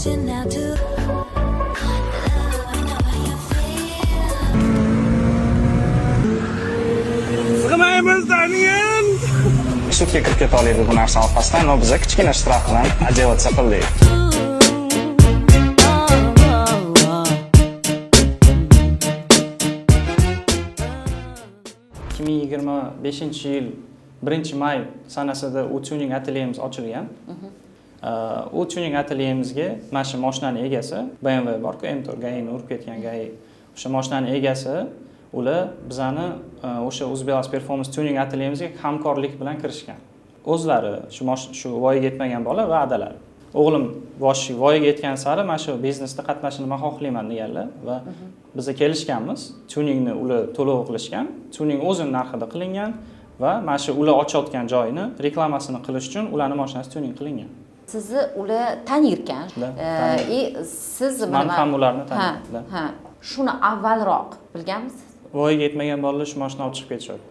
attention now to love. I know how you feel. Sig'maymiz Daniel. Sudga kirib keta oladi bu narsa orqasidan, no biz kichkina shtraf bilan adevotsa qildik. 2025-yil 1-may sanasida u tuning atelyemiz ochilgan. U tuning atelyemizga mana shu mashinaning egasi, BMW bor-ku, M4 Gaini urib ketgan Gai. O'sha mashinaning egasi ular bizani o'sha Uzbelas Performance tuning atelyemizga hamkorlik bilan kirishgan. O'zlari shu voyaga yetmagan bola va adalari. O'g'lim voyaga yetgan sari mana shu biznesda qatnashishni men xohlayman deganlar va biz kelishganmiz. Tuningni ular to'lov qilishgan. Tuning o'zini narxida qilingan va mana shu ular ochayotgan joyini reklamasini qilish uchun ularning mashinasi tuning qilingan. Sizni ular tanirkan. Siz men ham ularni taniyman. Ha. Shuni avvalroq bilganmisiz? Voyaga yetmagan bolalar shu mashina olib chiqib ketishadi.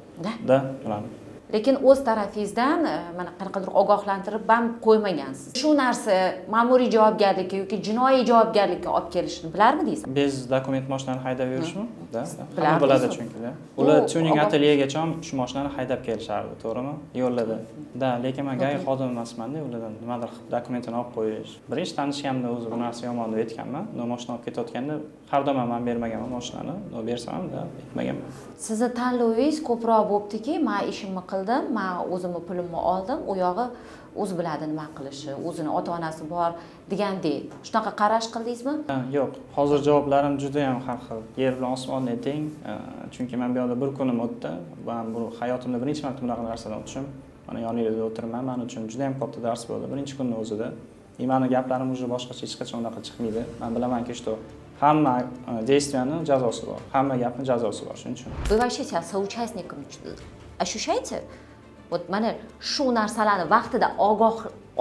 Da, bilaman. Lekin o'z tarafingizdan mana qanaqadir ogohlantirib ham qo'ymagansiz. Shu narsa ma'muriy javobgarlikka yoki jinoiy javobgarlikka olib kelishini bilarmidingiz? Biz dokument mashinani haydab yurishmi? Da. Hamma biladi chunki da. Ular tuning atelyegacha shu mashinani haydab kelishardi, to'g'rimi? Yo'lda. Da, lekin men Gai xodim emasman-da, ulardan nimadir dokumentini olib qo'yish. Birinchi tanishganimda o'zi bu narsa yomon deb aytganman. Mashina olib ketayotganda har doim men bermaganman mashinani. Bersam da, aytmaganman. Sizni tanlovingiz ko'proq bo'ptiki, men ishimni qildim, men o'zimni pulimni oldim, u yog'i o'zi biladi nima qilishi, o'zini ota-onasi bor degandek. Shunaqa qarash qildingizmi? Yo'q, hozir javoblarim juda ham har xil. Yer bilan osmonni teng. Chunki men bu yerda bir kunim o'tdi. Men bu hayotimda birinchi marta bunaqa narsadan o'tishim. Mana yoningizda o'tiribman, men uchun juda ham katta dars bo'ldi birinchi kunning o'zida. Meni gaplarim уже boshqacha hech qachon unaqa chiqmaydi. Men bilamanki, что hamma действияning jazosi bor, hamma gapning jazosi bor, shuning uchun. Вы вообще себя соучастником ощущаете? Вот mana shu narsalarni vaqtida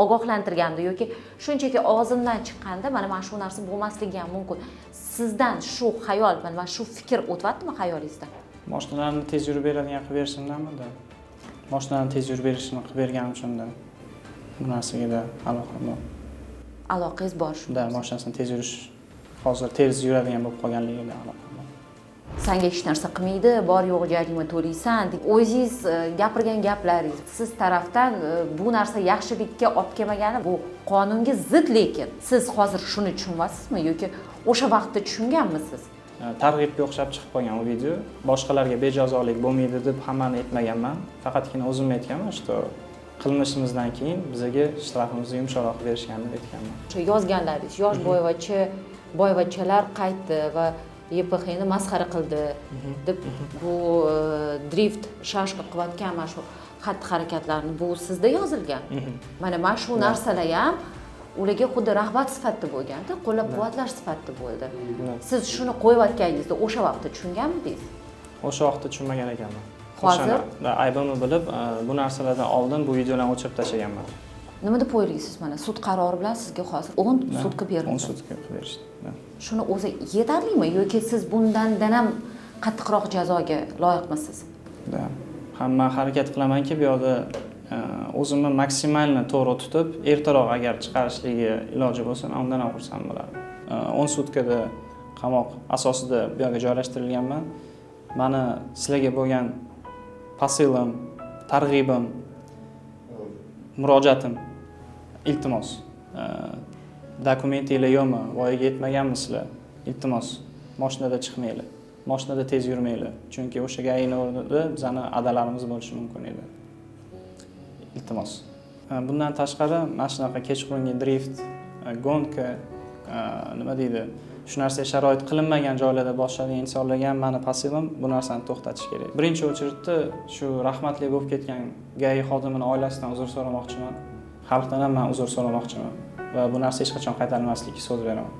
ogohlantirganda yoki shunchaki og'zimdan chiqqanda mana men shu narsa bo'lmasligi ham mumkin. Sizdan shu xayol, mana shu fikr o'tyaptimi xayolingizdan? Mashinalarni tez yurib beradigan qilib berishimdanmi-da. Mashinalarni tez yurib berishni qilib berganim uchun-da. Bu narsaga aloqam bor. Aloqangiz bor shu. Da, mashinasini tez yurish hozir tez yuradigan bo'lib qolganligiga aloqam bor. Senga hech narsa qilmaydi, bor yo'q jarima to'laysan deb o'zingiz gapirgan gaplaringiz siz tarafdan bu narsa yaxshilikka olib kelmagani bu qonunga zid, lekin siz hozir shuni tushunyapsizmi yoki o'sha vaqtda tushunganmisiz? Targ'ibga o'xshab chiqib qolgan u video. Boshqalarga bejazolik bo'lmaydi deb hammani aytmaganman. Faqatgina o'zim aytganman, что qilmishimizdan keyin bizga shtrafimizni yumshoqroq berishganini aytganman. O'sha yozganlaringiz, yosh boyvachalar qaytdi va YPXni masxara qildi deb bu drift shashqa qilayotgan mana shu xatti-harakatlarni bu sizda yozilgan. Mana shu narsalar ham ularga xuddi rag'bat sifatida bo'lganda, qo'llab-quvvatlash sifatida bo'ldi. Siz shuni qo'yayotganingizda o'sha vaqtda tushunganmidingiz? O'sha vaqtda tushunmagan ekanman. Hozir aybimni bilib, bu narsalardan oldin bu videolarni o'chirib tashlaganman. Nima deb o'ylaysiz mana sud qarori bilan sizga hozir 10 sutka berildi. 10 sutka berishdi. Shuni o'zi yetarlimi yoki siz bundan ham qattiqroq jazoga loyiqmisiz? Da. Hamma harakat qilamanki, bu yerda o'zimni maksimalni to'g'ri tutib, ertaroq agar chiqarishligi iloji bo'lsa, men undan ham xursand bo'lardim. 10 sutkada qamoq asosida bu yerga joylashtirilganman. Meni sizlarga bo'lgan posilim, targ'ibim, murojaatim, iltimos. Dokumentinglar yo'qmi, voyaga yetmaganmisizlar? Iltimos, mashinada chiqmanglar. Mashinada tez yurmanglar. Chunki o'sha Gaini o'rnida bizani adalarimiz bo'lishi mumkin edi. Iltimos. Bundan tashqari, mana shunaqa kechqurungi drift, gonka, nima deydi? Shu narsa sharoit qilinmagan joylarda boshlangan insonlarga ham meni pasilim bu narsani to'xtatish kerak. Birinchi o'chirda shu rahmatli bo'lib ketgan Gai xodimining oilasidan uzr so'ramoqchiman. Xalqdan ham men uzr so'ramoqchiman va bu narsa hech qachon qaytarilmasligiga so'z beraman.